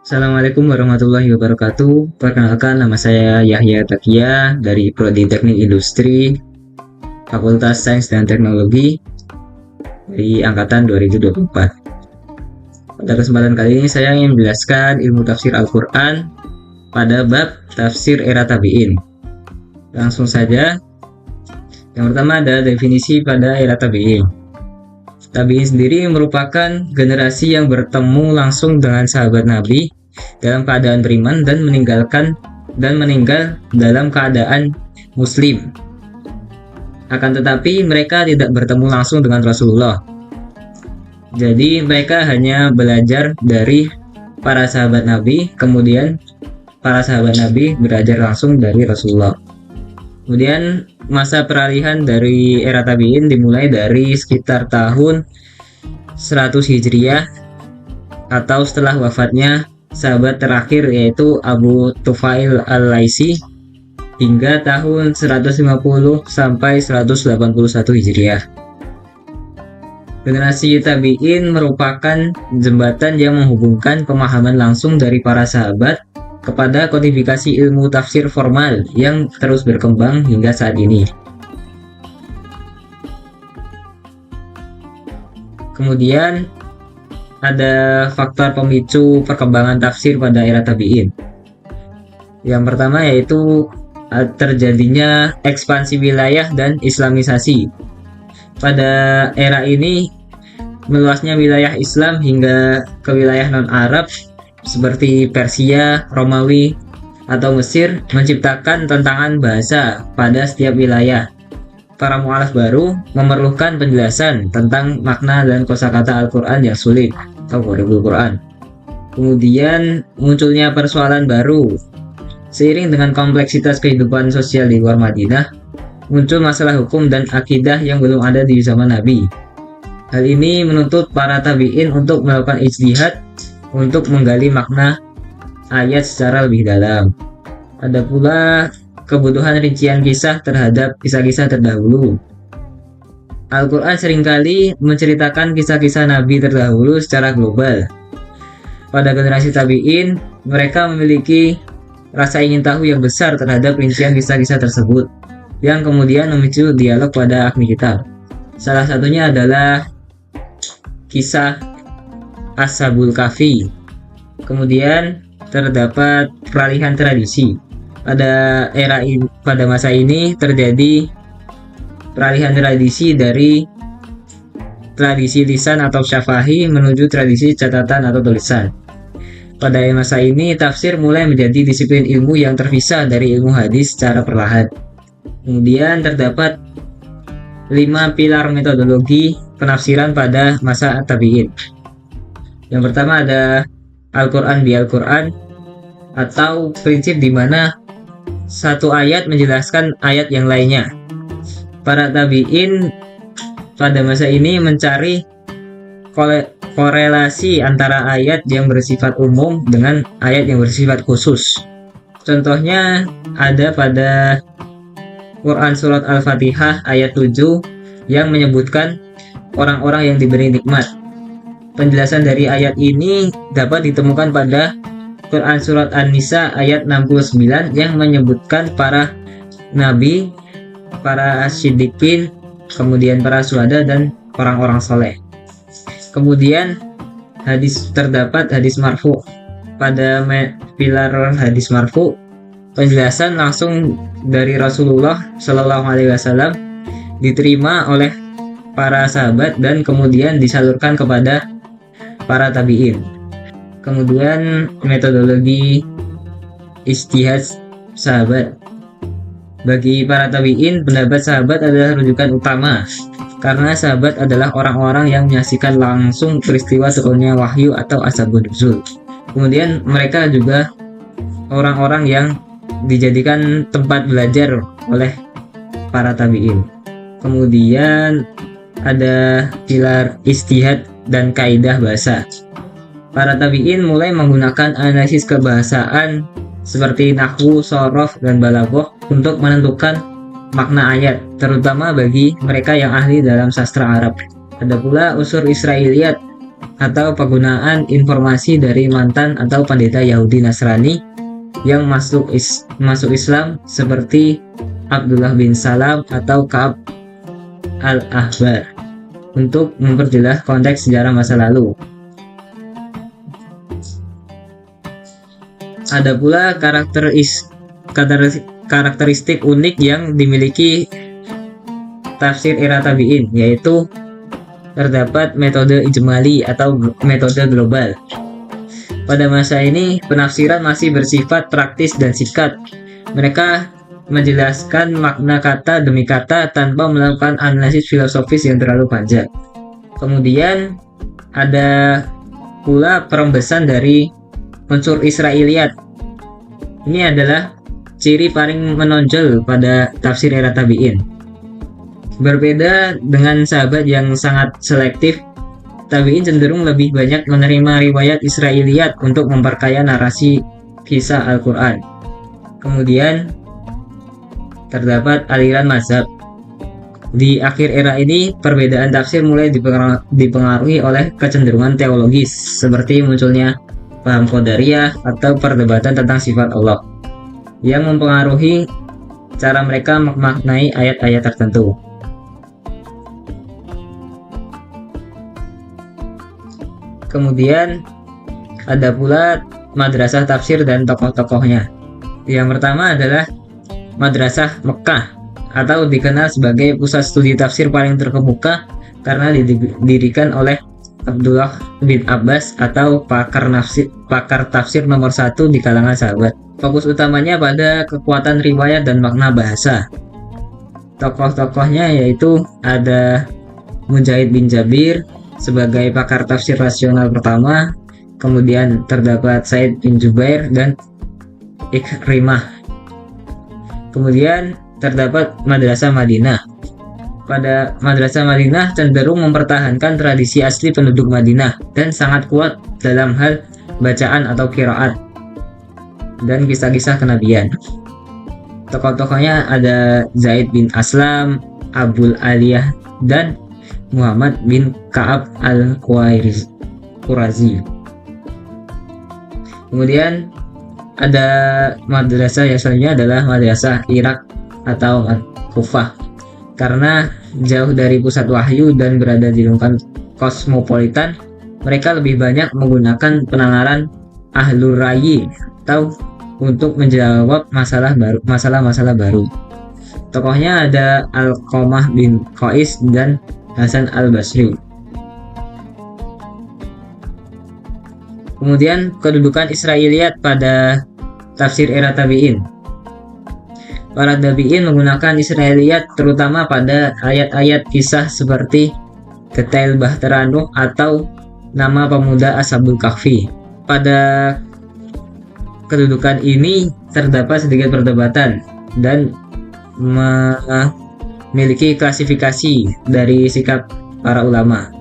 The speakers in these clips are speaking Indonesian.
Assalamualaikum warahmatullahi wabarakatuh. Perkenalkan, nama saya Yahya Takia dari Prodi Teknik Industri, Fakultas Sains dan Teknologi dari angkatan 2024. Pada kesempatan kali ini saya ingin menjelaskan ilmu tafsir Al-Quran pada bab tafsir era tabi'in. Langsung saja. Yang pertama ada definisi pada era tabi'in. Tabi'in sendiri merupakan generasi yang bertemu langsung dengan sahabat Nabi dalam keadaan beriman dan meninggal dalam keadaan muslim. Akan tetapi mereka tidak bertemu langsung dengan Rasulullah. Jadi mereka hanya belajar dari para sahabat Nabi, kemudian para sahabat Nabi belajar langsung dari Rasulullah. Kemudian masa peralihan dari era tabi'in dimulai dari sekitar tahun 100 Hijriah atau setelah wafatnya sahabat terakhir yaitu Abu Tufail Al-Laisi hingga tahun 150 sampai 181 Hijriah. Generasi tabi'in merupakan jembatan yang menghubungkan pemahaman langsung dari para sahabat kepada kodifikasi ilmu tafsir formal yang terus berkembang hingga saat ini. Kemudian ada faktor pemicu perkembangan tafsir pada era tabi'in. Yang pertama yaitu terjadinya ekspansi wilayah dan islamisasi. Pada era ini meluasnya wilayah Islam hingga ke wilayah non-Arab seperti Persia, Romawi, atau Mesir menciptakan tantangan bahasa pada setiap wilayah. Para mu'alaf baru memerlukan penjelasan tentang makna dan kosakata Al-Quran yang sulit atau Gharibul Quran. Kemudian munculnya persoalan baru. Seiring dengan kompleksitas kehidupan sosial di luar Madinah, muncul masalah hukum dan akidah yang belum ada di zaman Nabi. Hal ini menuntut para tabi'in untuk melakukan ijtihad untuk menggali makna ayat secara lebih dalam. Ada pula kebutuhan rincian kisah terhadap kisah-kisah terdahulu. Al-Quran seringkali menceritakan kisah-kisah Nabi terdahulu secara global. Pada generasi tabi'in, mereka memiliki rasa ingin tahu yang besar terhadap rincian kisah-kisah tersebut, yang kemudian memicu dialog pada ahli kitab. Salah satunya adalah kisah Ashabul Kahfi. Kemudian terdapat peralihan tradisi. Pada masa ini terjadi peralihan tradisi dari tradisi lisan atau syafahi menuju tradisi catatan atau tulisan. Pada masa ini tafsir mulai menjadi disiplin ilmu yang terpisah dari ilmu hadis secara perlahan. Kemudian terdapat 5 pilar metodologi penafsiran pada masa tabi'in. Yang pertama ada Al-Quran bi Al-Quran, atau prinsip di mana satu ayat menjelaskan ayat yang lainnya. Para tabi'in pada masa ini mencari korelasi antara ayat yang bersifat umum dengan ayat yang bersifat khusus. Contohnya ada pada Quran Surat Al-Fatihah ayat 7 yang menyebutkan orang-orang yang diberi nikmat. Penjelasan dari ayat ini dapat ditemukan pada Quran Surat An-Nisa ayat 69 yang menyebutkan para nabi, para siddiqin, kemudian para syuhada dan orang-orang soleh. Kemudian terdapat hadis marfu. Pada pilar hadis marfu, penjelasan langsung dari Rasulullah Shallallahu Alaihi Wasallam diterima oleh para sahabat dan kemudian disalurkan kepada para tabi'in. Kemudian metodologi ijtihad sahabat. Bagi para tabi'in, pendapat sahabat adalah rujukan utama karena sahabat adalah orang-orang yang menyaksikan langsung peristiwa turunnya wahyu atau asbabun nuzul. Kemudian mereka juga orang-orang yang dijadikan tempat belajar oleh para tabi'in. Kemudian ada pilar ijtihad dan kaidah bahasa. Para tabi'in mulai menggunakan analisis kebahasaan seperti nahwu, shorof, dan balaghah untuk menentukan makna ayat, terutama bagi mereka yang ahli dalam sastra Arab. Ada pula unsur Israiliyat atau penggunaan informasi dari mantan atau pendeta Yahudi Nasrani yang masuk Islam seperti Abdullah bin Salam atau Ka'ab al-Ahbar untuk memperjelas konteks sejarah masa lalu. Ada pula karakteristik unik yang dimiliki tafsir era tabi'in, yaitu terdapat metode ijmali atau metode global. Pada masa ini, penafsiran masih bersifat praktis dan singkat. Mereka menjelaskan makna kata demi kata tanpa melakukan analisis filosofis yang terlalu panjang. Kemudian ada pula perembesan dari unsur Israiliyat. Ini adalah ciri paling menonjol pada tafsir era tabi'in. Berbeda dengan sahabat yang sangat selektif, tabi'in cenderung lebih banyak menerima riwayat Israiliyat untuk memperkaya narasi kisah Al-Quran. Kemudian terdapat aliran mazhab. Di akhir era ini, perbedaan tafsir mulai dipengaruhi oleh kecenderungan teologis, seperti munculnya paham Qadariyah atau perdebatan tentang sifat Allah, yang mempengaruhi cara mereka memaknai ayat-ayat tertentu. Kemudian ada pula madrasah tafsir dan tokoh-tokohnya. Yang pertama adalah Madrasah Mekkah, atau dikenal sebagai pusat studi tafsir paling terkemuka karena didirikan oleh Abdullah bin Abbas atau pakar tafsir nomor 1 di kalangan sahabat. Fokus utamanya pada kekuatan riwayat dan makna bahasa. Tokoh-tokohnya yaitu ada Mujahid bin Jabir sebagai pakar tafsir rasional pertama, kemudian terdapat Said bin Jubair dan Ikrimah. Kemudian terdapat Madrasah Madinah. Pada Madrasah Madinah cenderung mempertahankan tradisi asli penduduk Madinah dan sangat kuat dalam hal bacaan atau qiraat dan kisah-kisah kenabian. Tokoh-tokohnya ada Zaid bin Aslam, Abul Aliyah, dan Muhammad bin Ka'ab al-Qurazi. Kemudian ada madrasah yang selanjutnya adalah Madrasah Irak atau Kufah. Karena jauh dari pusat wahyu dan berada di lingkungan kosmopolitan, mereka lebih banyak menggunakan penalaran ahlur ra'yi atau untuk menjawab masalah-masalah baru. Tokohnya ada Alqamah bin Qais dan Hasan al-Basri. Kemudian kedudukan Israiliyat pada tafsir era tabi'in. Para tabi'in menggunakan Israiliyat terutama pada ayat-ayat kisah seperti detail Bahtera Nuh atau nama pemuda Ashabul Kahfi. Pada kedudukan ini terdapat sedikit perdebatan dan memiliki klasifikasi dari sikap para ulama.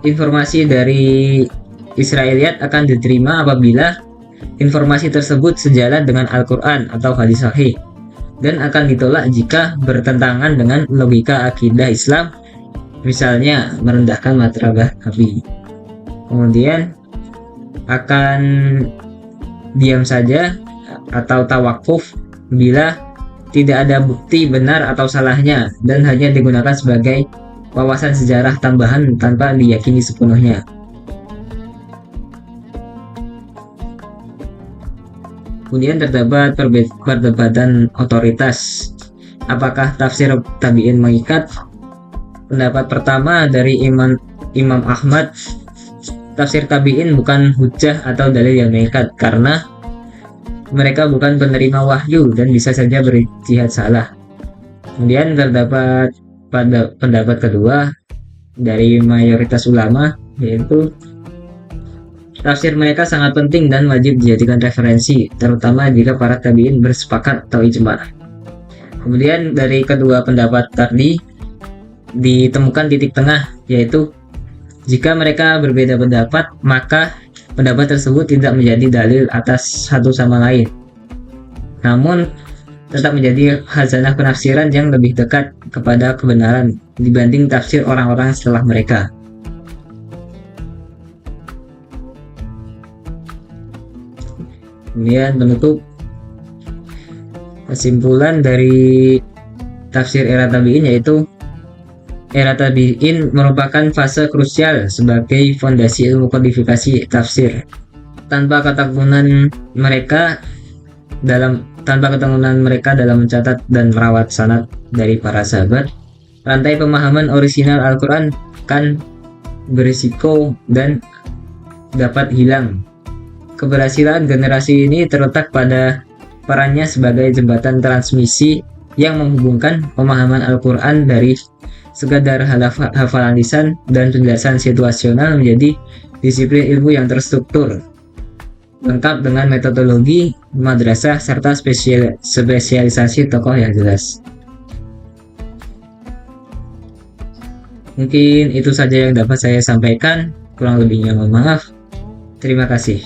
Informasi dari Israiliyat akan diterima apabila informasi tersebut sejalan dengan Al-Quran atau hadis sahih, dan akan ditolak jika bertentangan dengan logika akidah Islam, misalnya merendahkan martabat Nabi. Kemudian akan diam saja atau tawakuf bila tidak ada bukti benar atau salahnya dan hanya digunakan sebagai wawasan sejarah tambahan tanpa diyakini sepenuhnya. Kemudian terdapat perdebatan otoritas. Apakah tafsir tabi'in mengikat? Pendapat pertama dari Imam Ahmad, tafsir tabi'in bukan hujjah atau dalil yang mengikat karena mereka bukan penerima wahyu dan bisa saja berijtihad salah. Kemudian terdapat pada pendapat kedua dari mayoritas ulama, yaitu tafsir mereka sangat penting dan wajib dijadikan referensi, terutama jika para tabi'in bersepakat atau ijma'. Kemudian dari kedua pendapat tadi ditemukan titik tengah, yaitu jika mereka berbeda pendapat, maka pendapat tersebut tidak menjadi dalil atas satu sama lain, namun tetap menjadi khazanah penafsiran yang lebih dekat kepada kebenaran dibanding tafsir orang-orang setelah mereka. Kemudian penutup, kesimpulan dari tafsir era tabi'in yaitu era tabi'in merupakan fase krusial sebagai fondasi ilmu kodifikasi tafsir. Tanpa ketekunan mereka dalam mencatat dan merawat sanad dari para sahabat, rantai pemahaman orisinal Al-Quran kan berisiko dan dapat hilang. Keberhasilan generasi ini terletak pada perannya sebagai jembatan transmisi yang menghubungkan pemahaman Al-Quran dari sekadar hafalan lisan dan penjelasan situasional menjadi disiplin ilmu yang terstruktur, lengkap dengan metodologi madrasah serta spesialisasi tokoh yang jelas. Mungkin itu saja yang dapat saya sampaikan, kurang lebihnya mohon maaf. Terima kasih.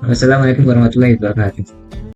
Wassalamualaikum warahmatullahi wabarakatuh.